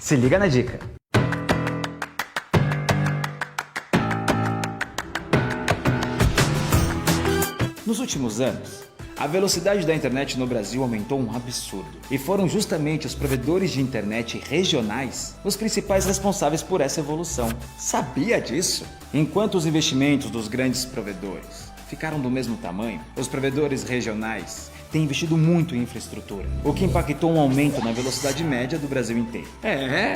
Se liga na dica! Nos últimos anos, a velocidade da internet no Brasil aumentou um absurdo. E foram justamente os provedores de internet regionais os principais responsáveis por essa evolução. Sabia disso? Enquanto os investimentos dos grandes provedores ficaram do mesmo tamanho, os provedores regionais têm investido muito em infraestrutura, o que impactou um aumento na velocidade média do Brasil inteiro.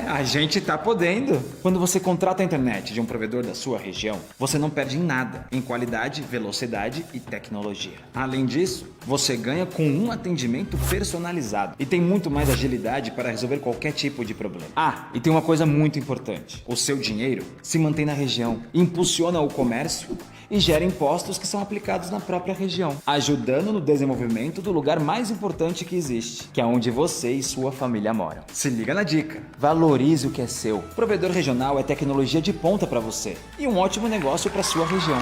A gente tá podendo! Quando você contrata a internet de um provedor da sua região, você não perde em nada, em qualidade, velocidade e tecnologia. Além disso, você ganha com um atendimento personalizado e tem muito mais agilidade para resolver qualquer tipo de problema. E tem uma coisa muito importante: o seu dinheiro se mantém na região, impulsiona o comércio e gera impostos que são aplicados na própria região, ajudando no desenvolvimento do lugar mais importante que existe, que é onde você e sua família moram. Se liga na dica! Valorize o que é seu. Provedor regional é tecnologia de ponta para você e um ótimo negócio para sua região.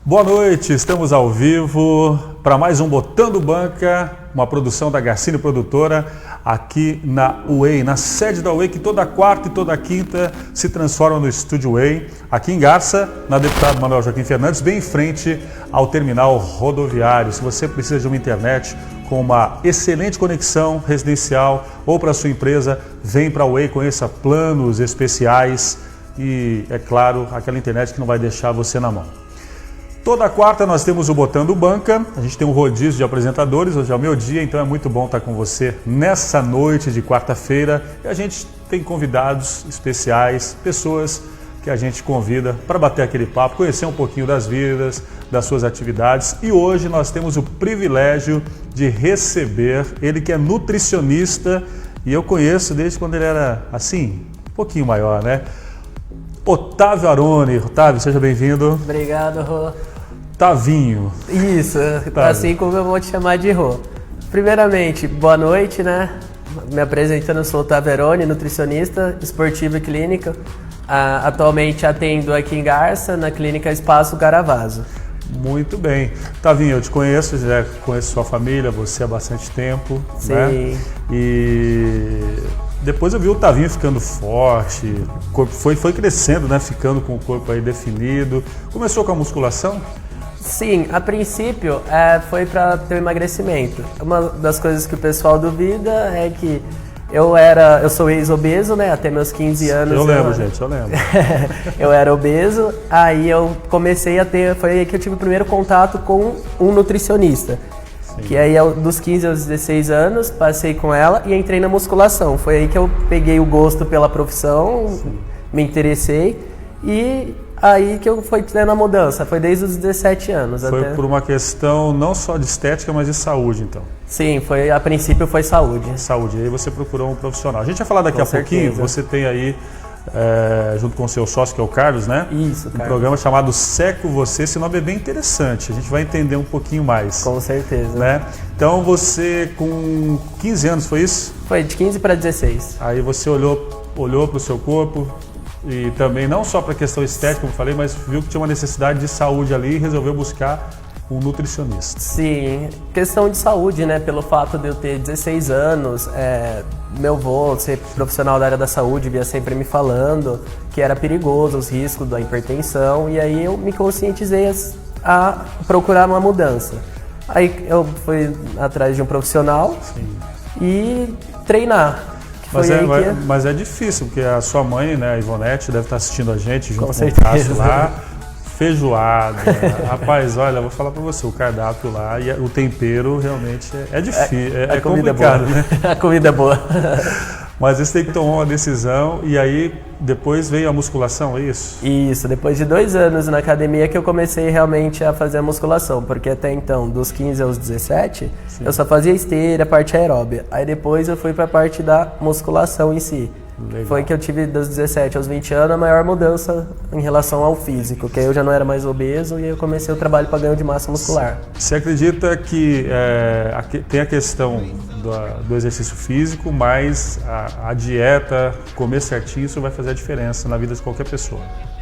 Boa noite, estamos ao vivo para mais um Botando Banca, uma produção da Garcini Produtora, aqui na Way, na sede da Way, que toda quarta e toda quinta se transforma no Estúdio Way, aqui em Garça, na Deputado Manuel Joaquim Fernandes, bem em frente ao terminal rodoviário. Se você precisa de uma internet com uma excelente conexão residencial ou para sua empresa, vem para a Way, conheça planos especiais e, é claro, aquela internet que não vai deixar você na mão. Toda quarta nós temos o Botando Banca, a gente tem um rodízio de apresentadores, hoje é o meu dia, então é muito bom estar com você nessa noite de quarta-feira. E a gente tem convidados especiais, pessoas que a gente convida para bater aquele papo, conhecer um pouquinho das vidas, das suas atividades. E hoje nós temos o privilégio de receber ele que é nutricionista e eu conheço desde quando ele era assim, um pouquinho maior, né? Otávio Aroni. Otávio, seja bem-vindo. Obrigado, Rô. Tavinho. Isso, Tavinho. Assim como eu vou te chamar de Rô. Primeiramente, boa noite, né? Me apresentando, eu sou Otávio Aroni, nutricionista, esportivo e clínica. Atualmente atendo aqui em Garça, na clínica Espaço Caravaggio. Muito bem. Tavinho, eu te conheço, já conheço sua família, você há bastante tempo. Sim. Né? E depois eu vi o Tavinho ficando forte, o corpo foi crescendo, né? Ficando com o corpo aí definido. Começou com a musculação? Sim, a princípio foi para ter um emagrecimento. Uma das coisas que o pessoal duvida é que eu sou ex-obeso, né? Até meus 15 anos. Eu lembro, gente, eu lembro. Eu era obeso, aí eu comecei a ter, foi aí que eu tive o primeiro contato com um nutricionista. Sim. Que aí dos 15 aos 16 anos, passei com ela e entrei na musculação. Foi aí que eu peguei o gosto pela profissão, sim, me interessei e aí que eu fui tendo a mudança, foi desde os 17 anos. Foi até por uma questão não só de estética, mas de saúde, então. Sim, a princípio foi saúde. Saúde, e aí você procurou um profissional. A gente vai falar daqui a pouquinho, você tem aí, junto com o seu sócio, que é o Carlos, né? Isso, um programa chamado Seco Você, esse nome é bem interessante, a gente vai entender um pouquinho mais. Com certeza. Né? Então você com 15 anos, foi isso? Foi de 15 para 16. Aí você olhou para o seu corpo e também não só para a questão estética, como eu falei, mas viu que tinha uma necessidade de saúde ali e resolveu buscar um nutricionista. Sim, questão de saúde, né? Pelo fato de eu ter 16 anos, meu avô ser profissional da área da saúde, via sempre me falando que era perigoso os riscos da hipertensão, e aí eu me conscientizei a procurar uma mudança. Aí eu fui atrás de um profissional. Sim. E treinar, que Mas é difícil, porque a sua mãe, né, a Ivonete, deve estar assistindo a gente junto com o Cássio lá. Feijoada. Rapaz, olha, vou falar pra você, o cardápio lá e o tempero realmente é difícil, é complicado, né? A comida é boa. Mas você tem que tomar uma decisão e aí depois veio a musculação, é isso? Isso, depois de 2 anos na academia que eu comecei realmente a fazer a musculação, porque até então, dos 15 aos 17, sim, eu só fazia esteira, parte aeróbia. Aí depois eu fui pra parte da musculação em si. Legal. Foi que eu tive dos 17 aos 20 anos a maior mudança em relação ao físico, que aí eu já não era mais obeso e eu comecei o trabalho para ganho de massa muscular. Você acredita que tem a questão do exercício físico, mas a dieta, comer certinho, isso vai fazer a diferença na vida de qualquer pessoa?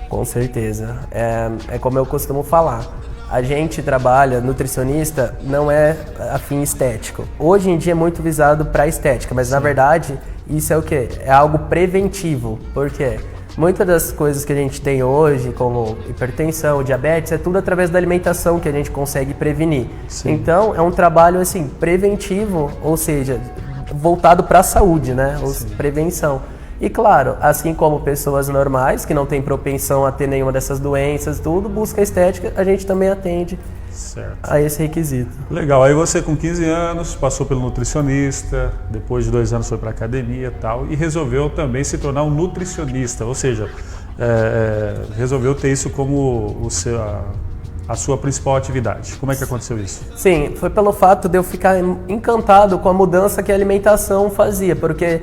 Com certeza. É como eu costumo falar. A gente trabalha, nutricionista, não é a fim estético. Hoje em dia é muito visado para estética, mas sim, na verdade isso é o quê? É algo preventivo. Por quê? Muitas das coisas que a gente tem hoje, como hipertensão, diabetes, é tudo através da alimentação que a gente consegue prevenir. Sim. Então é um trabalho assim preventivo, ou seja, voltado para a saúde, né? Ou prevenção. E claro, assim como pessoas normais, que não têm propensão a ter nenhuma dessas doenças, tudo, busca estética, a gente também atende a esse requisito. Legal, aí você com 15 anos passou pelo nutricionista, depois de 2 anos foi para academia e tal, e resolveu também se tornar um nutricionista, ou seja, resolveu ter isso como a sua principal atividade. Como é que aconteceu isso? Sim, foi pelo fato de eu ficar encantado com a mudança que a alimentação fazia, porque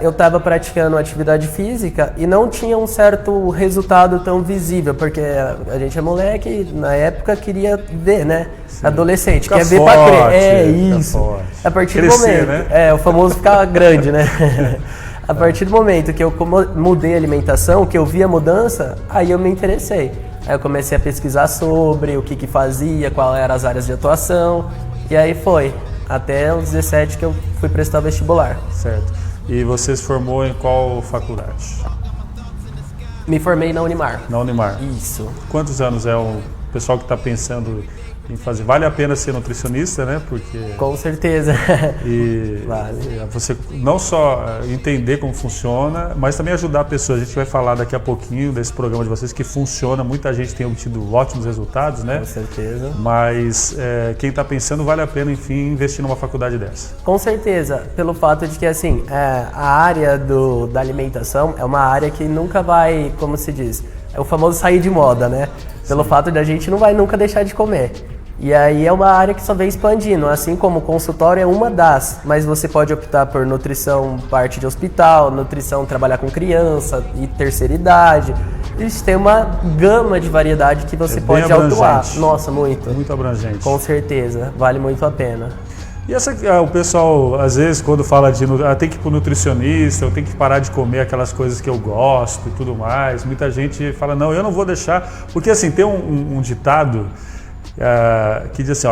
eu estava praticando atividade física e não tinha um certo resultado tão visível, porque a gente é moleque e na época queria ver, né? Sim. Adolescente, ficar quer ver forte, pra crer. É isso. A partir do momento, né? O famoso ficar grande, né? A partir do momento que eu mudei a alimentação, que eu vi a mudança, aí eu me interessei. Aí eu comecei a pesquisar sobre o que fazia, quais eram as áreas de atuação, e aí foi até os 17 que eu fui prestar vestibular. Certo. E você se formou em qual faculdade? Me formei na Unimar. Na Unimar. Isso. Quantos anos é o pessoal que está pensando em fazer? Vale a pena ser nutricionista, né? Porque... Com certeza. E vale. Você não só entender como funciona, mas também ajudar a pessoa. A gente vai falar daqui a pouquinho desse programa de vocês que funciona. Muita gente tem obtido ótimos resultados, né? Com certeza. Mas quem está pensando, vale a pena, enfim, investir numa faculdade dessa. Com certeza. Pelo fato de que, assim, a área da alimentação é uma área que nunca vai, como se diz, é o famoso sair de moda, né? Pelo Sim. fato de a gente não vai nunca deixar de comer. E aí é uma área que só vem expandindo, assim como o consultório é uma das, mas você pode optar por nutrição parte de hospital, nutrição trabalhar com criança e terceira idade. Isso tem uma gama de variedade que você pode atuar. Nossa, muito. Muito abrangente. Com certeza, vale muito a pena. E o pessoal, às vezes, quando fala de tem que ir para o nutricionista, eu tenho que parar de comer aquelas coisas que eu gosto e tudo mais, muita gente fala, não, eu não vou deixar, porque assim, tem um ditado que diz assim,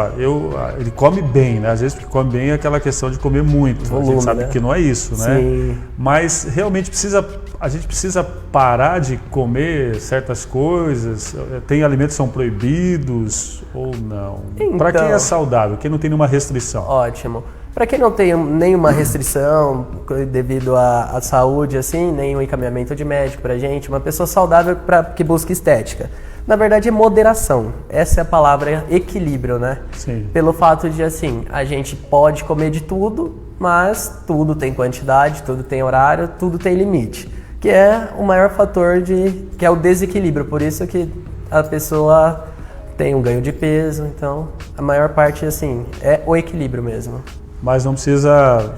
ele come bem, né? Às vezes porque come bem é aquela questão de comer muito, volume, a gente sabe, né? Que não é isso, né? Sim. Mas realmente a gente precisa parar de comer certas coisas, tem alimentos que são proibidos ou não? Então, para quem é saudável, quem não tem nenhuma restrição? Ótimo. Para quem não tem nenhuma restrição devido à saúde, assim, nenhum encaminhamento de médico pra gente, uma pessoa saudável que busca estética. Na verdade é moderação, essa é a palavra, equilíbrio, né? Sim. Pelo fato de, assim, a gente pode comer de tudo, mas tudo tem quantidade, tudo tem horário, tudo tem limite. Que é o maior fator que é o desequilíbrio, por isso que a pessoa tem um ganho de peso, então a maior parte, assim, é o equilíbrio mesmo. Mas não precisa,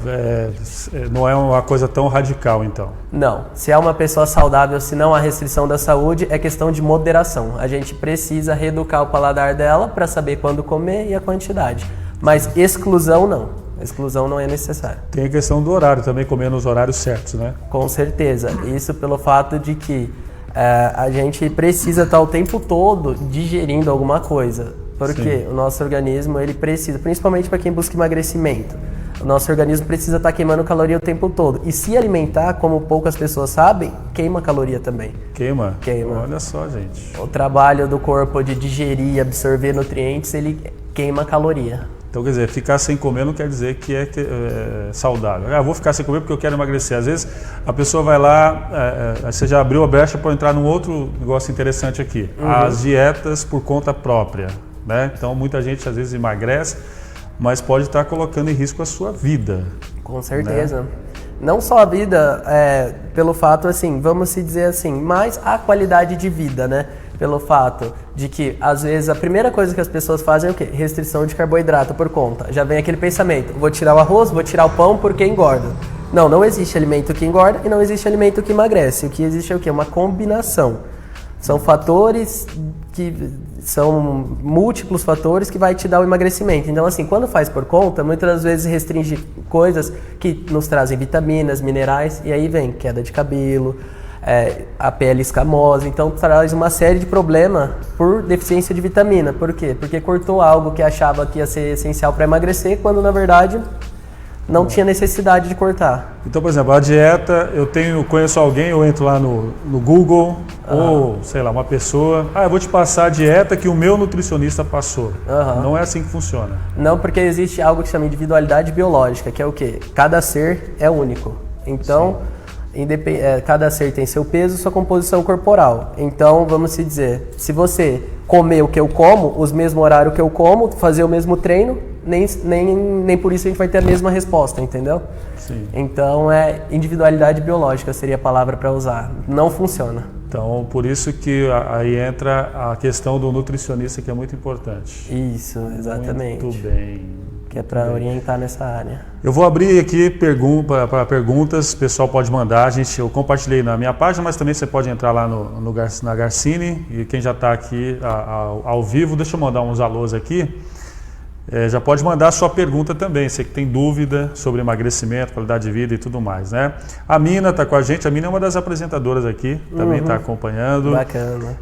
não é uma coisa tão radical, então? Não. Se é uma pessoa saudável, se não há restrição da saúde, é questão de moderação. A gente precisa reeducar o paladar dela para saber quando comer e a quantidade. Mas exclusão não. Exclusão não é necessária. Tem a questão do horário também, comer nos horários certos, né? Com certeza. Isso pelo fato de que a gente precisa estar o tempo todo digerindo alguma coisa. Porque o nosso organismo, ele precisa, principalmente para quem busca emagrecimento, o nosso organismo precisa estar queimando caloria o tempo todo. E se alimentar, como poucas pessoas sabem, queima caloria também. Queima? Queima. Olha só, gente. O trabalho do corpo de digerir e absorver nutrientes, ele queima caloria. Então, quer dizer, ficar sem comer não quer dizer que é saudável. Vou ficar sem comer porque eu quero emagrecer. Às vezes a pessoa vai lá, você já abriu a brecha para entrar num outro negócio interessante aqui. As dietas por conta própria, né? Então, muita gente às vezes emagrece, mas pode estar colocando em risco a sua vida. Com certeza. Né? Não só a vida, pelo fato, assim, vamos se dizer assim, mas a qualidade de vida, né? Pelo fato de que, às vezes, a primeira coisa que as pessoas fazem é o quê? Restrição de carboidrato por conta. Já vem aquele pensamento, vou tirar o arroz, vou tirar o pão porque engorda. Não, não existe alimento que engorda e não existe alimento que emagrece. O que existe é o quê? Uma combinação. São fatores que são múltiplos fatores que vai te dar o emagrecimento. Então, assim, quando faz por conta, muitas das vezes restringe coisas que nos trazem vitaminas, minerais, e aí vem queda de cabelo, a pele escamosa, então traz uma série de problemas por deficiência de vitamina. Por quê? Porque cortou algo que achava que ia ser essencial para emagrecer, quando na verdade não tinha necessidade de cortar. Então, por exemplo, a dieta, eu conheço alguém, eu entro lá no Google, ou sei lá, uma pessoa, eu vou te passar a dieta que o meu nutricionista passou. Não é assim que funciona. Não, porque existe algo que chama individualidade biológica, que é o quê? Cada ser é único. Então, cada ser tem seu peso, sua composição corporal. Então, vamos se dizer, se você comer o que eu como, os mesmos horários que eu como, fazer o mesmo treino, nem por isso a gente vai ter a mesma resposta, entendeu? Sim. Então, individualidade biológica seria a palavra para usar. Não funciona. Então, por isso que aí entra a questão do nutricionista, que é muito importante. Isso, exatamente. Muito bem. Que é para orientar nessa área. Eu vou abrir aqui para perguntas, o pessoal pode mandar, eu compartilhei na minha página, mas também você pode entrar lá na Garcini, e quem já está aqui ao vivo, deixa eu mandar uns alôs aqui. Já pode mandar a sua pergunta também, você que tem dúvida sobre emagrecimento, qualidade de vida e tudo mais, né? A Mina está com a gente, a Mina é uma das apresentadoras aqui, também está acompanhando. Bacana.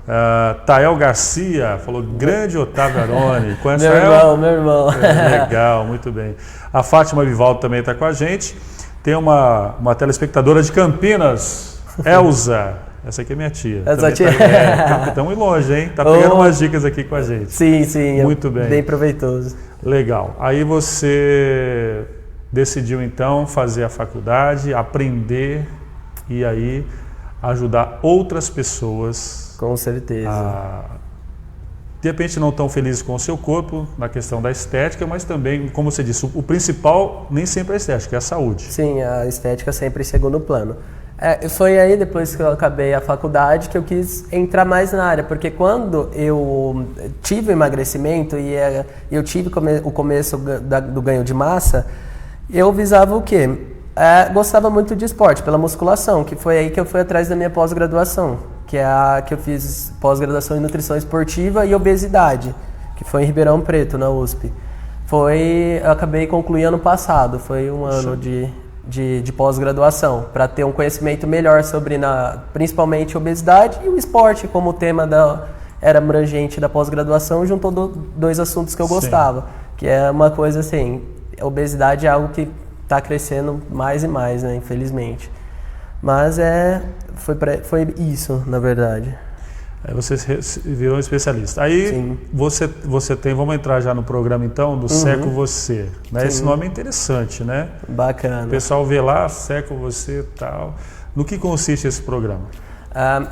Tael Garcia falou, grande Otávio Aroni. Conhece meu irmão. Legal, muito bem. A Fátima Vivaldo também está com a gente. Tem uma telespectadora de Campinas, Elza. Essa aqui é minha tia. Essa tia. Estamos longe, hein? Tá pegando umas dicas aqui com a gente. Sim. Muito bem. Bem proveitoso. Legal. Aí você decidiu então fazer a faculdade, aprender e aí ajudar outras pessoas. Com certeza. De repente não tão felizes com o seu corpo, na questão da estética, mas também, como você disse, o principal nem sempre é a estética, é a saúde. Sim, a estética sempre em segundo plano. Foi aí, depois que eu acabei a faculdade, que eu quis entrar mais na área, porque quando eu tive o emagrecimento e eu tive o começo do ganho de massa, eu visava o quê? Gostava muito de esporte, pela musculação, que foi aí que eu fui atrás da minha pós-graduação, que é a que eu fiz pós-graduação em nutrição esportiva e obesidade, que foi em Ribeirão Preto, na USP. Eu acabei concluindo ano passado, foi um ano de pós-graduação, para ter um conhecimento melhor sobre, principalmente, obesidade e o esporte, como o tema era abrangente da pós-graduação, juntou dois assuntos que eu gostava, que é uma coisa assim, a obesidade é algo que está crescendo mais e mais, né, infelizmente. Mas foi isso, na verdade. Aí você virou um especialista. Aí você tem, vamos entrar já no programa então, do Seco Você. Né? Esse nome é interessante, né? Bacana. O pessoal vê lá, Seco Você e tal. No que consiste esse programa?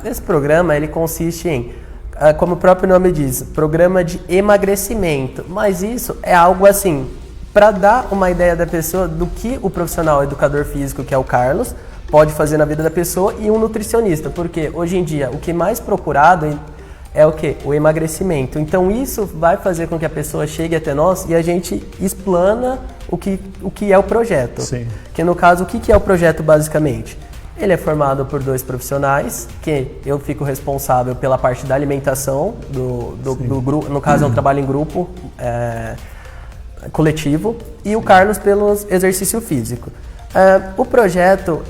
Esse programa, ele consiste em, como o próprio nome diz, programa de emagrecimento. Mas isso é algo assim, para dar uma ideia da pessoa do que o profissional educador físico, que é o Carlos, pode fazer na vida da pessoa, e um nutricionista, porque hoje em dia o que mais procurado é o quê? O emagrecimento. Então isso vai fazer com que a pessoa chegue até nós e a gente explana o que é o projeto. Sim. Que no caso, o que é o projeto basicamente? Ele é formado por 2 profissionais, que eu fico responsável pela parte da alimentação do grupo, no caso é um trabalho em grupo, coletivo, e o Carlos pelo exercício físico. O projeto,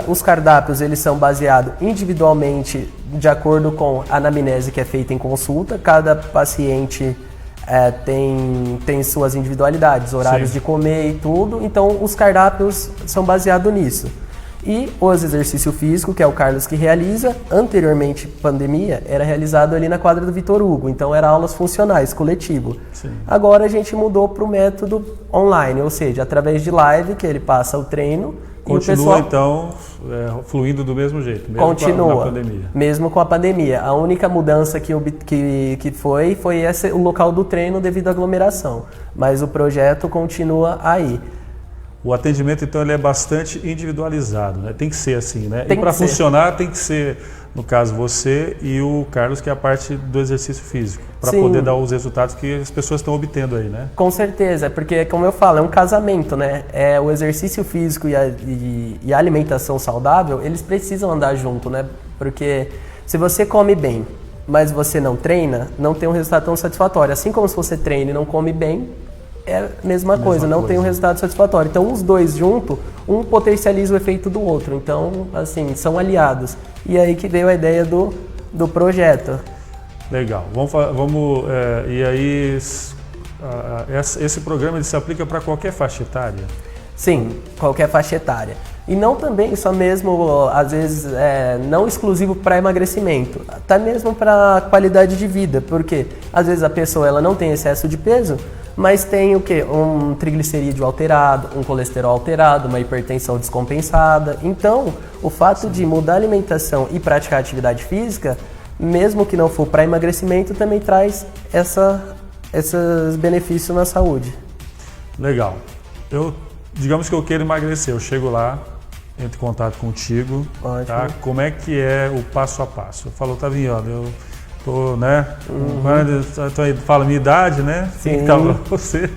os cardápios, eles são baseados individualmente de acordo com a anamnese que é feita em consulta. Cada paciente tem suas individualidades, horários de comer e tudo. Então, os cardápios são baseados nisso. E os exercício físico, que é o Carlos que realiza, anteriormente, pandemia, era realizado ali na quadra do Vitor Hugo, então era aulas funcionais, coletivo. Sim. Agora a gente mudou para o método online, ou seja, através de live, que ele passa o treino. Continua, e o pessoal então, fluindo do mesmo jeito, mesmo continua, com a pandemia. Mesmo com a pandemia. A única mudança que foi o local do treino devido à aglomeração, mas o projeto continua aí. O atendimento, então, ele é bastante individualizado, né? Tem que ser assim, né? Tem e para que ser. funcionar, tem que ser, no caso, você e o Carlos, que é a parte do exercício físico, para Sim. poder dar os resultados que as pessoas estão obtendo aí, né? Com certeza, porque, como eu falo, é um casamento, né? O exercício físico e a alimentação saudável, eles precisam andar junto, né? Porque se você come bem, mas você não treina, não tem um resultado tão satisfatório. Assim como se você treina e não come bem, é a mesma coisa, não tem um resultado satisfatório. Então, os dois juntos, um potencializa o efeito do outro. Então, assim, são aliados. E aí que veio a ideia do projeto. Legal. E aí, esse programa ele se aplica para qualquer faixa etária? Sim, qualquer faixa etária. E não também só mesmo, às vezes, não exclusivo para emagrecimento, até mesmo para qualidade de vida, porque às vezes a pessoa ela não tem excesso de peso, mas tem o quê? Um triglicerídeo alterado, um colesterol alterado, uma hipertensão descompensada. Então, o fato de mudar a alimentação e praticar atividade física, mesmo que não for para emagrecimento, também traz esses benefícios na saúde. Legal. Digamos que eu quero emagrecer, eu chego lá, entro em contato contigo, tá? Como é que é o passo a passo? Eu falo, Tavinho, olha, eu tô, né? Fala a minha idade, né? Sim. Então, para você,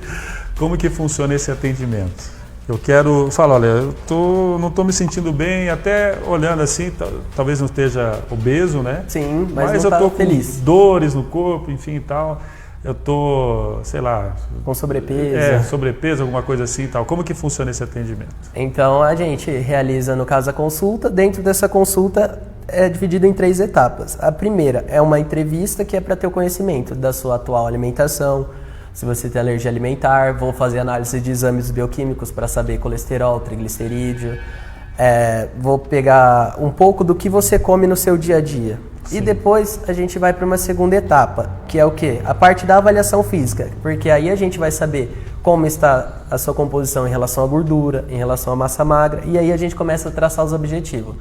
como que funciona esse atendimento? Eu falo, olha, não estou me sentindo bem, até olhando assim, talvez não esteja obeso, né? Sim, mas eu não tô tá feliz. com dores no corpo, enfim e tal. Eu tô, sei lá... Com sobrepeso. Sobrepeso, alguma coisa assim e tal. Como que funciona esse atendimento? Então, a gente realiza, no caso, a consulta. Dentro dessa consulta, é dividido em 3 etapas. A primeira é uma entrevista que é para ter o conhecimento da sua atual alimentação, se você tem alergia alimentar, vou fazer análise de exames bioquímicos para saber colesterol, triglicerídeo, vou pegar um pouco do que você come no seu dia a dia. Sim. E depois a gente vai para uma segunda etapa, que é o quê? A parte da avaliação física, porque aí a gente vai saber como está a sua composição em relação à gordura, em relação à massa magra, e aí a gente começa a traçar os objetivos.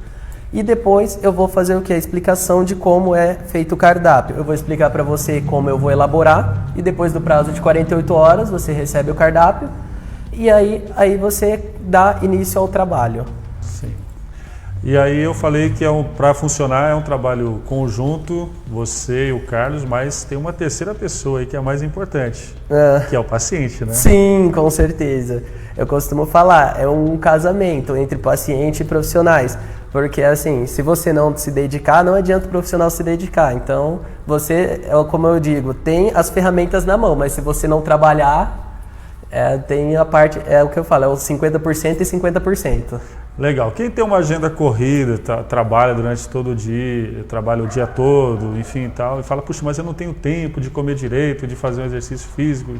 E depois eu vou fazer o que? A explicação de como é feito o cardápio. Eu vou explicar para você como eu vou elaborar, e depois do prazo de 48 horas você recebe o cardápio, e aí você dá início ao trabalho. Sim. E aí eu falei que para funcionar é um trabalho conjunto, você e o Carlos, mas tem uma terceira pessoa aí que é a mais importante, que é o paciente, né? Sim, com certeza. Eu costumo falar, é um casamento entre paciente e profissionais, porque assim, se você não se dedicar, não adianta o profissional se dedicar. Então, você, como eu digo, tem as ferramentas na mão, mas se você não trabalhar, tem a parte, é o que eu falo, é os 50% e 50%. Legal. Quem tem uma agenda corrida, trabalha durante todo o dia, trabalha o dia todo, enfim e tal, e fala, puxa, mas eu não tenho tempo de comer direito, de fazer um exercício físico.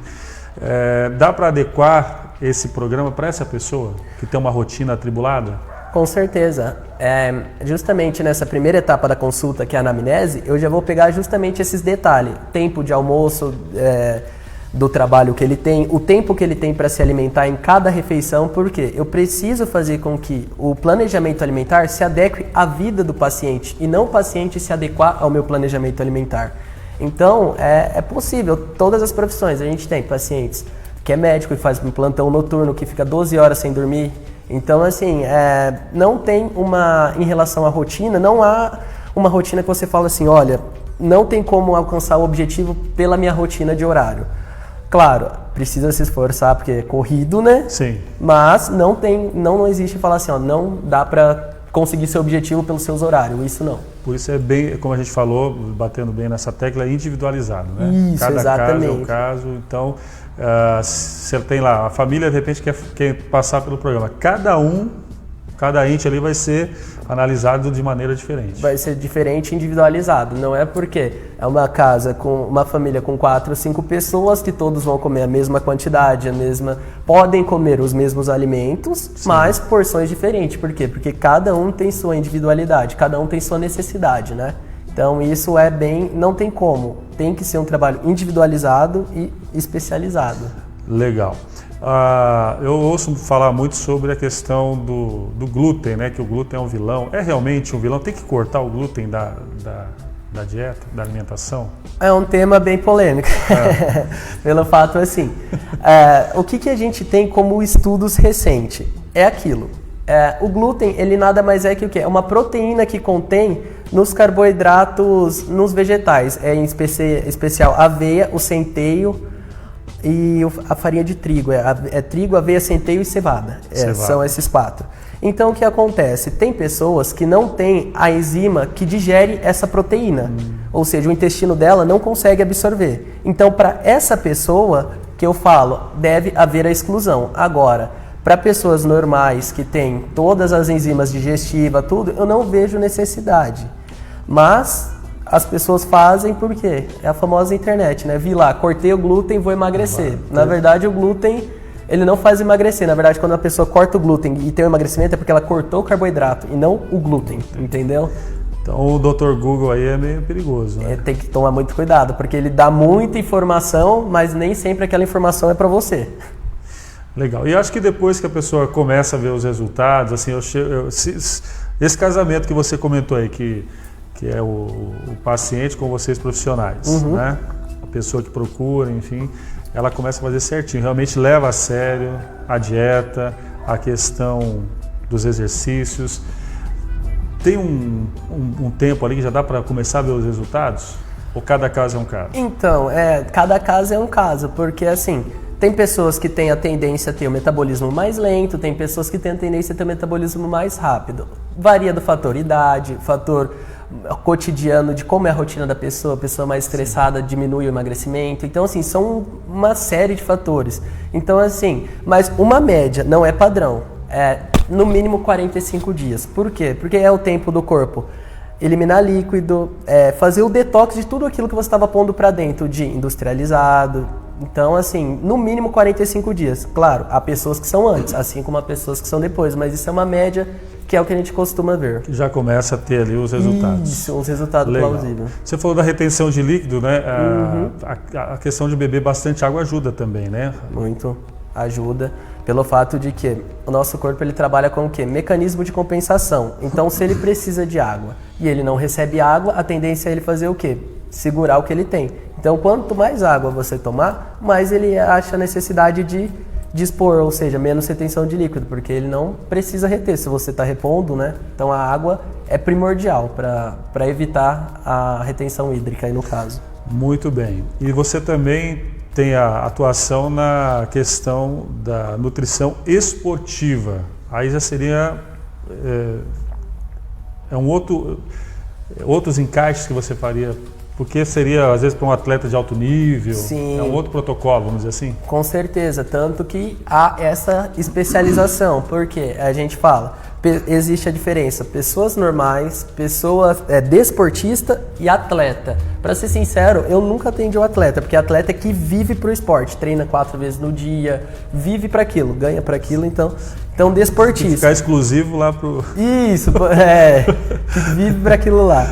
Dá para adequar esse programa para essa pessoa que tem uma rotina atribulada? Com certeza. Justamente nessa primeira etapa da consulta, que é a anamnese, eu já vou pegar justamente esses detalhes. Tempo de almoço, do trabalho que ele tem, o tempo que ele tem para se alimentar em cada refeição, porque eu preciso fazer com que o planejamento alimentar se adeque à vida do paciente e não o paciente se adequar ao meu planejamento alimentar. Então, é possível, todas as profissões, a gente tem pacientes que é médico e faz um plantão noturno, que fica 12 horas sem dormir. Então, assim, não tem em relação à rotina, não há uma rotina que você fala assim, olha, não tem como alcançar o objetivo pela minha rotina de horário. Claro, precisa se esforçar porque é corrido, né? Sim. Mas não existe falar assim, ó, não dá para conseguir seu objetivo pelos seus horários, isso não. Por isso é bem, como a gente falou, batendo bem nessa tecla, individualizado, né? Isso, cada exatamente. caso é um caso, então, se tem lá, a família de repente quer passar pelo programa, cada um Cada ente ali vai ser analisado de maneira diferente. Vai ser diferente, individualizado. Não é porque é uma casa com uma família com 4 ou 5 pessoas que todos vão comer a mesma quantidade, podem comer os mesmos alimentos, mas porções diferentes. Por quê? Porque cada um tem sua individualidade, cada um tem sua necessidade, né? Então isso não tem como. Tem que ser um trabalho individualizado e especializado. Legal. Eu ouço falar muito sobre a questão do glúten, né? Que o glúten é um vilão. É realmente um vilão? Tem que cortar o glúten da dieta, da alimentação? É um tema bem polêmico. Pelo fato assim, o que a gente tem como estudos recentes? É aquilo. O glúten, ele nada mais é que o quê? É uma proteína que contém nos carboidratos, nos vegetais. Em especial aveia, o centeio e a farinha de trigo. É trigo, aveia, centeio e cevada. São esses 4. Então o que acontece? Tem pessoas que não têm a enzima que digere essa proteína. Ou seja, o intestino dela não consegue absorver. Então para essa pessoa que eu falo, deve haver a exclusão. Agora, para pessoas normais que têm todas as enzimas digestivas, tudo, eu não vejo necessidade. Mas as pessoas fazem porque é a famosa internet, né? Vi lá, cortei o glúten, vou emagrecer. Na verdade, o glúten, ele não faz emagrecer. Na verdade, quando a pessoa corta o glúten e tem um emagrecimento, é porque ela cortou o carboidrato e não o glúten, entendeu? Então o Dr. Google aí é meio perigoso, né? Tem que tomar muito cuidado, porque ele dá muita informação, mas nem sempre aquela informação é para você. Legal. E acho que depois que a pessoa começa a ver os resultados, assim, esse casamento que você comentou aí, que é o paciente com vocês profissionais, né? A pessoa que procura, enfim, ela começa a fazer certinho, realmente leva a sério a dieta, a questão dos exercícios. Tem um tempo ali que já dá para começar a ver os resultados? Ou cada caso é um caso? Então, cada caso é um caso, porque assim, tem pessoas que têm a tendência a ter o metabolismo mais lento, tem pessoas que têm a tendência a ter o metabolismo mais rápido. Varia do fator idade, fator cotidiano, de como é a rotina da pessoa, a pessoa mais estressada diminui o emagrecimento. Então, assim, são uma série de fatores. Então, assim, mas uma média não é padrão. No mínimo 45 dias. Por quê? Porque é o tempo do corpo eliminar líquido, fazer o detox de tudo aquilo que você estava pondo para dentro de industrializado. Então, assim, no mínimo 45 dias. Claro, há pessoas que são antes, assim como há pessoas que são depois, mas isso é uma média que é o que a gente costuma ver. Já começa a ter ali os resultados. Isso, uns resultados plausíveis. Você falou da retenção de líquido, né? A questão de beber bastante água ajuda também, né? Muito ajuda, pelo fato de que o nosso corpo ele trabalha com o quê? Mecanismo de compensação. Então, se ele precisa de água e ele não recebe água, a tendência é ele fazer o quê? Segurar o que ele tem. Então, quanto mais água você tomar, mais ele acha a necessidade de dispor, ou seja, menos retenção de líquido, porque ele não precisa reter se você está repondo, né? Então, a água é primordial para evitar a retenção hídrica aí no caso. Muito bem. E você também tem a atuação na questão da nutrição esportiva. Aí já seria outros encaixes que você faria, porque seria, às vezes, para um atleta de alto nível. Sim. É um outro protocolo, vamos dizer assim? Com certeza, tanto que há essa especialização, porque a gente fala, existe a diferença, pessoas normais, pessoas desportista e atleta. Para ser sincero, eu nunca atendi um atleta, porque atleta é que vive pro esporte, treina 4 vezes no dia, vive para aquilo, ganha para aquilo, então desportista. Tem que ficar exclusivo lá pro... Isso, que vive para aquilo lá.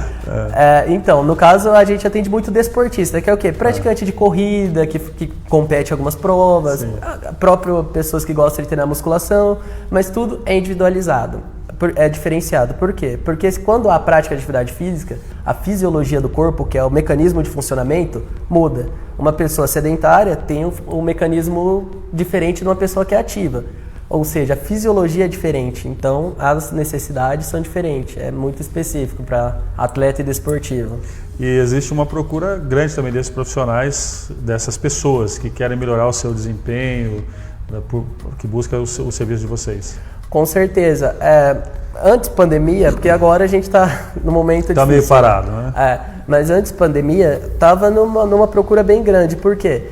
Então, no caso, a gente atende muito desportista, que é o quê? Praticante de corrida, que compete em algumas provas, próprio pessoas que gostam de treinar musculação, mas tudo é individualizado. É diferenciado. Por quê? Porque quando há prática de atividade física, a fisiologia do corpo, que é o mecanismo de funcionamento, muda. Uma pessoa sedentária tem um mecanismo diferente de uma pessoa que é ativa. Ou seja, a fisiologia é diferente, então as necessidades são diferentes. É muito específico para atleta e desportivo. E existe uma procura grande também desses profissionais, dessas pessoas que querem melhorar o seu desempenho, que buscam o serviço de vocês. Com certeza. Antes pandemia, porque agora a gente está no momento difícil. Está meio parado, né? Mas antes pandemia, estava numa procura bem grande. Por quê?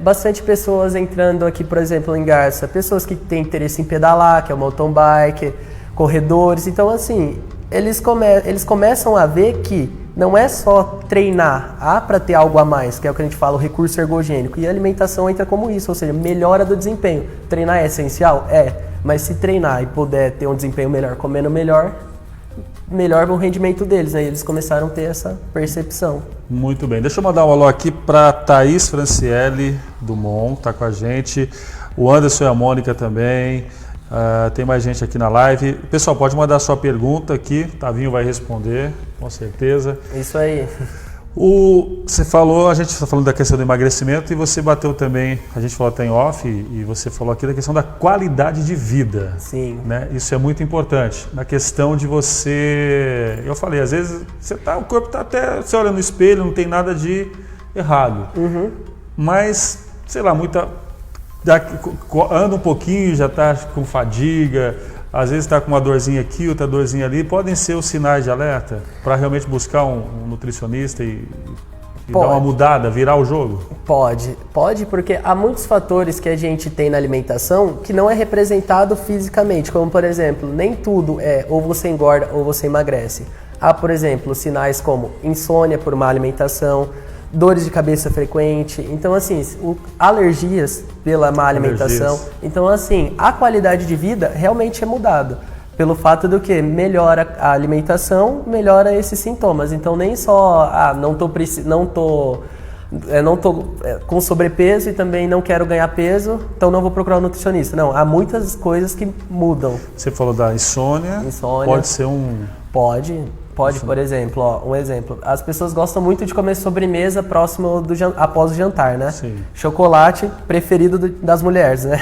Bastante pessoas entrando aqui, por exemplo, em Garça, pessoas que têm interesse em pedalar, que é o mountain bike, corredores. Então, assim, eles começam a ver que não é só treinar, para ter algo a mais, que é o que a gente fala, o recurso ergogênico. E a alimentação entra como isso, ou seja, melhora do desempenho. Treinar é essencial? Mas se treinar e puder ter um desempenho melhor, comendo melhor o rendimento deles, né? Eles começaram a ter essa percepção. Muito bem. Deixa eu mandar um alô aqui para Thaís Franciele Dumont, tá com a gente. O Anderson e a Mônica também. Tem mais gente aqui na live. Pessoal, pode mandar sua pergunta aqui. Tavinho vai responder, com certeza. Isso aí. Você falou, a gente está falando da questão do emagrecimento e você bateu também, a gente falou até em off, e você falou aqui da questão da qualidade de vida. Sim. Né? Isso é muito importante. Na questão de você, eu falei, às vezes o corpo está até, você olha no espelho, não tem nada de errado. Uhum. Mas, sei lá, anda um pouquinho, já está com fadiga, às vezes está com uma dorzinha aqui, outra dorzinha ali, podem ser os sinais de alerta para realmente buscar um nutricionista e dar uma mudada, virar o jogo? Pode, porque há muitos fatores que a gente tem na alimentação que não é representado fisicamente, como por exemplo, nem tudo ou você engorda ou você emagrece. Há, por exemplo, sinais como insônia por má alimentação, dores de cabeça frequente, então assim, alergias pela má alimentação. Então assim, a qualidade de vida realmente é mudada pelo fato do que melhora a alimentação, melhora esses sintomas. Então nem só não tô com sobrepeso e também não quero ganhar peso, então não vou procurar um nutricionista. Não, há muitas coisas que mudam. Você falou da insônia. Pode ser Pode, por exemplo, um exemplo. As pessoas gostam muito de comer sobremesa após o jantar, né? Sim. Chocolate preferido das mulheres, né?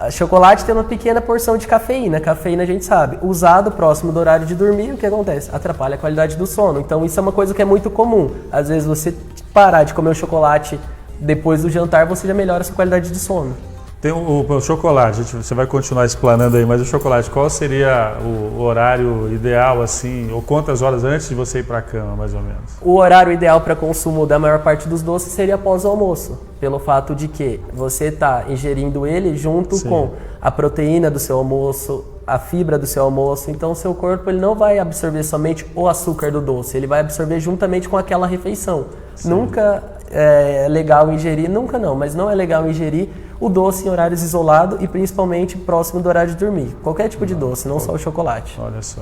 Chocolate tem uma pequena porção de cafeína. Cafeína a gente sabe. Usado próximo do horário de dormir, o que acontece? Atrapalha a qualidade do sono. Então isso é uma coisa que é muito comum. Às vezes você parar de comer o chocolate depois do jantar, você já melhora a sua qualidade de sono. Tem o chocolate, você vai continuar explanando aí, mas o chocolate, qual seria o horário ideal, assim, ou quantas horas antes de você ir para a cama, mais ou menos? O horário ideal para consumo da maior parte dos doces seria após o almoço, pelo fato de que você está ingerindo ele junto com a proteína do seu almoço, a fibra do seu almoço, então o seu corpo ele não vai absorver somente o açúcar do doce, ele vai absorver juntamente com aquela refeição. Sim. Nunca é legal ingerir, mas não é legal ingerir o doce em horários isolados e principalmente próximo do horário de dormir. Qualquer tipo de doce, não só o chocolate. Olha só.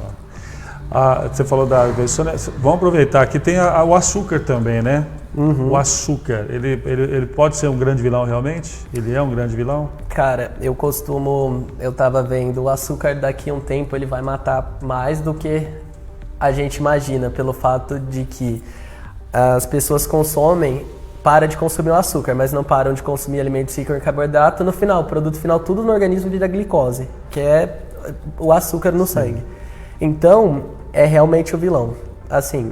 Você falou da insônia. Vamos aproveitar que tem o açúcar também, né? Uhum. O açúcar, ele pode ser um grande vilão realmente? Ele é um grande vilão? Cara, eu tava vendo, o açúcar daqui a um tempo ele vai matar mais do que a gente imagina, pelo fato de que as pessoas para de consumir o açúcar, mas não param de consumir alimentos ricos em carboidrato. No final, o produto final, tudo no organismo vira glicose, que é o açúcar no sangue. Então, é realmente o vilão. Assim,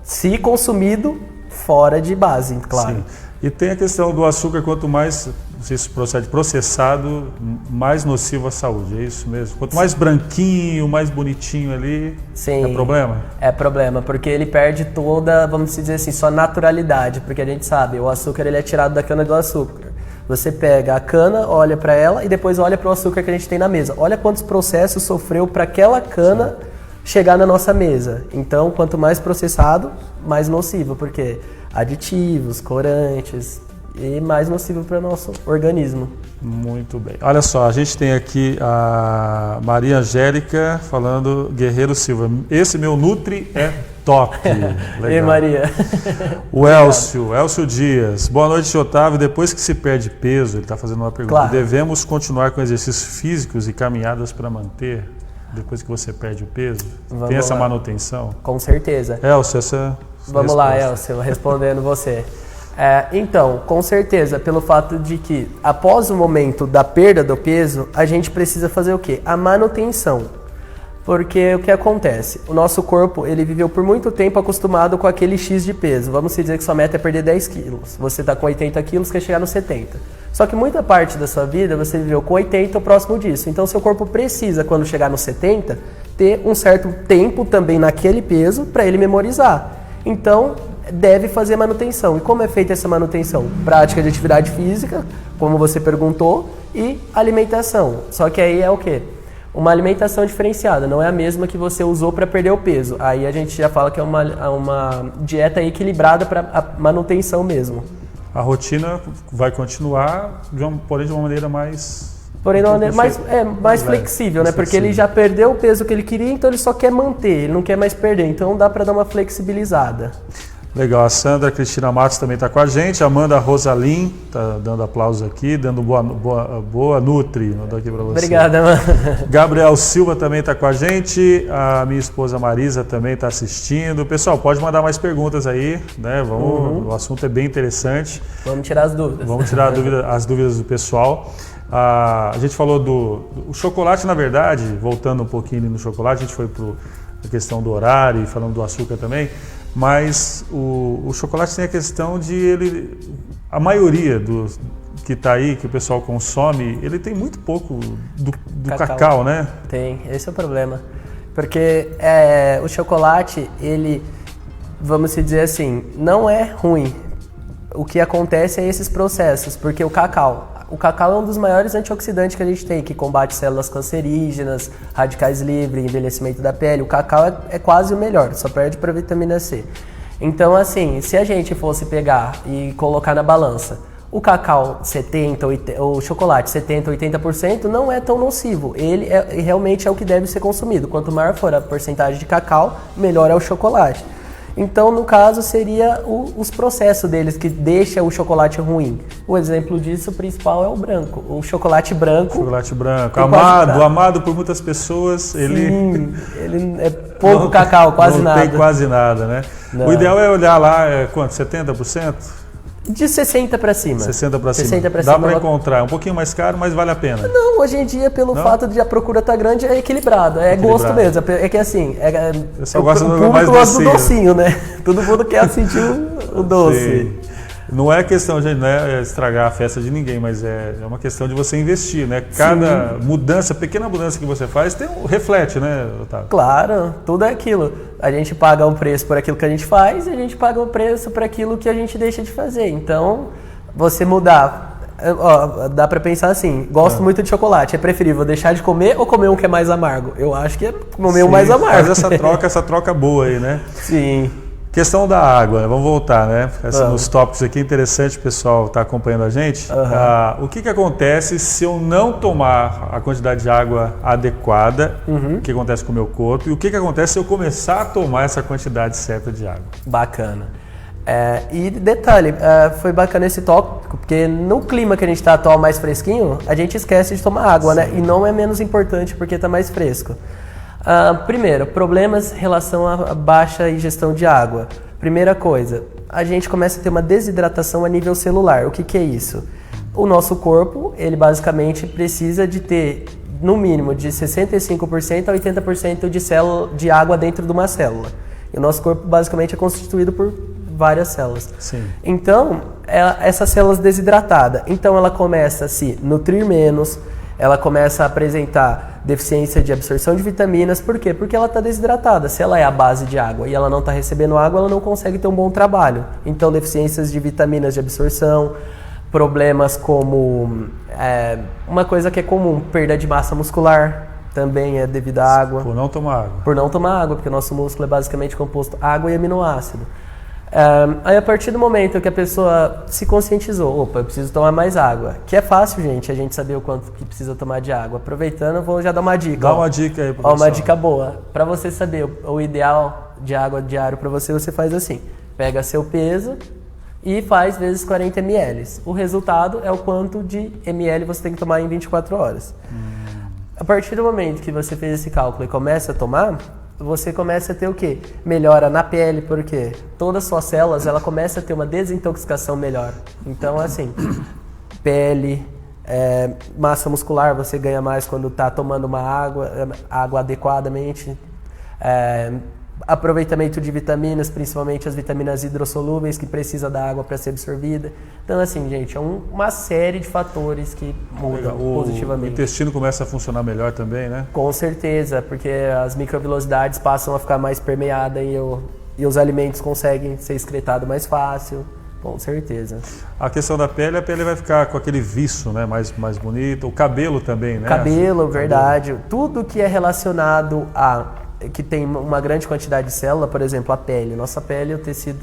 se consumido fora de base, claro. Sim. E tem a questão do açúcar, quanto mais isso procede processado, mais nocivo à saúde, é isso mesmo? Quanto mais branquinho, mais bonitinho ali, sim, é problema? É problema, porque ele perde toda, vamos dizer assim, sua naturalidade, porque a gente sabe, o açúcar ele é tirado da cana do açúcar. Você pega a cana, olha para ela e depois olha para o açúcar que a gente tem na mesa. Olha quantos processos sofreu para aquela cana chegar na nossa mesa. Então, quanto mais processado, mais nocivo, porque aditivos, corantes e mais nocivo para o nosso organismo. Muito bem. Olha só, a gente tem aqui a Maria Angélica falando, Guerreiro Silva, esse meu Nutri é top. Legal. E Maria? O Elcio Dias. Boa noite, Otávio. Depois que se perde peso, ele está fazendo uma pergunta, claro, devemos continuar com exercícios físicos e caminhadas para manter? Depois que você perde o peso? Tem essa manutenção? Com certeza. Elcio, essa Vamos resposta. Lá, Elcio, respondendo você. Então, com certeza, pelo fato de que após o momento da perda do peso, a gente precisa fazer o quê? A manutenção. Porque o que acontece? O nosso corpo, ele viveu por muito tempo acostumado com aquele X de peso. Vamos dizer que sua meta é perder 10 quilos. Você está com 80 quilos, quer chegar nos 70. Só que muita parte da sua vida você viveu com 80 ou próximo disso. Então, seu corpo precisa, quando chegar nos 70, ter um certo tempo também naquele peso para ele memorizar. Então, deve fazer manutenção. E como é feita essa manutenção? Prática de atividade física, como você perguntou, e alimentação. Só que aí é o quê? Uma alimentação diferenciada, não é a mesma que você usou para perder o peso. Aí a gente já fala que é uma dieta equilibrada para a manutenção mesmo. A rotina vai continuar, porém de uma maneira mais... Porém, de uma maneira mais flexível, né? Porque ele já perdeu o peso que ele queria, então ele só quer manter, ele não quer mais perder. Então dá para dar uma flexibilizada. Legal, a Sandra Cristina Matos também está com a gente, a Amanda Rosalim está dando aplausos aqui, dando boa Nutri, mandou aqui para você. Obrigada, mano. Gabriel Silva também está com a gente, a minha esposa Marisa também está assistindo. Pessoal, pode mandar mais perguntas aí, né? O assunto é bem interessante. Vamos tirar as dúvidas. Vamos tirar as dúvidas do pessoal. A gente falou do chocolate, na verdade, voltando um pouquinho no chocolate, a gente foi para a questão do horário e falando do açúcar também. Mas o chocolate tem a questão de a maioria que está aí, que o pessoal consome, ele tem muito pouco do cacau, né? Tem, esse é o problema. Porque o chocolate, ele, vamos dizer assim, não é ruim. O que acontece é esses processos, porque o cacau é um dos maiores antioxidantes que a gente tem, que combate células cancerígenas, radicais livres, envelhecimento da pele. O cacau é quase o melhor, só perde para a vitamina C. Então, assim, se a gente fosse pegar e colocar na balança, o cacau 70%, o chocolate 70%, 80% não é tão nocivo. Ele realmente é o que deve ser consumido. Quanto maior for a porcentagem de cacau, melhor é o chocolate. Então, no caso, seria os processos deles que deixa o chocolate ruim. O exemplo disso principal é o branco. O chocolate branco. Chocolate branco. Amado por muitas pessoas. Sim, ele é pouco cacau, quase nada. Não tem quase nada, né? Não. O ideal é olhar lá, quanto? 70%? De 60 para cima. 60 para cima. 60 pra Dá cima. para encontrar. Um pouquinho mais caro, mas vale a pena. Não, hoje em dia, pelo fato de a procura estar grande, é equilibrado. É gosto mesmo. É que assim, eu só gosto o público mais gosta do docinho, né? Todo mundo quer sentir o doce. Sim. Não é questão de estragar a festa de ninguém, mas é uma questão de você investir, né? Cada mudança, pequena mudança que você faz, reflete, né, Otávio? Claro, tudo é aquilo. A gente paga um preço por aquilo que a gente faz e a gente paga um preço por aquilo que a gente deixa de fazer. Então, você mudar, dá pra pensar assim, gosto muito de chocolate, é preferível deixar de comer ou comer um que é mais amargo? Eu acho que é comer um mais amargo. Faz essa troca boa aí, né? Sim. Questão da água, vamos voltar, né? Nos tópicos aqui, interessante, o pessoal está acompanhando a gente. O que acontece se eu não tomar a quantidade de água adequada? O que acontece com o meu corpo? E o que acontece se eu começar a tomar essa quantidade certa de água? Bacana. E detalhe, foi bacana esse tópico, porque no clima que a gente está atual mais fresquinho, a gente esquece de tomar água, né? E não é menos importante porque está mais fresco. Primeiro, problemas em relação à baixa ingestão de água. Primeira coisa, a gente começa a ter uma desidratação a nível celular. O que é isso? O nosso corpo, ele basicamente precisa de ter, no mínimo, de 65% a 80% de água dentro de uma célula. E o nosso corpo, basicamente, é constituído por várias células. Sim. Então, essas células desidratadas, então ela começa a se nutrir menos, ela começa a apresentar deficiência de absorção de vitaminas. Por quê? Porque ela está desidratada. Se ela é a base de água e ela não está recebendo água, ela não consegue ter um bom trabalho. Então, deficiências de vitaminas de absorção, problemas como uma coisa que é comum, perda de massa muscular, também é devido à água. Por não tomar água. Por não tomar água, porque o nosso músculo é basicamente composto água e aminoácido. Aí a partir do momento que a pessoa se conscientizou, opa, eu preciso tomar mais água, que é fácil, gente, a gente saber o quanto que precisa tomar de água. Aproveitando, eu vou já dar uma dica. Dá uma dica aí, professor. Uma dica boa. Para você saber o ideal de água diário para você faz assim, pega seu peso e faz vezes 40 ml. O resultado é o quanto de ml você tem que tomar em 24 horas. A partir do momento que você fez esse cálculo e começa a tomar, você começa a ter o quê? Melhora na pele, porque todas as suas células, ela começa a ter uma desintoxicação melhor. Então, assim, pele, massa muscular, você ganha mais quando está tomando uma água adequadamente. Aproveitamento de vitaminas, principalmente as vitaminas hidrossolúveis, que precisa da água para ser absorvida. Então, assim, gente, é uma série de fatores que mudam positivamente. O intestino começa a funcionar melhor também, né? Com certeza, porque as microvilosidades passam a ficar mais permeadas e os alimentos conseguem ser excretados mais fácil, com certeza. A questão da pele, a pele vai ficar com aquele viço, né? Mais bonito. O cabelo também, né? Cabelo, verdade. Tudo que é relacionado a... que tem uma grande quantidade de célula, por exemplo, a pele. Nossa pele, o tecido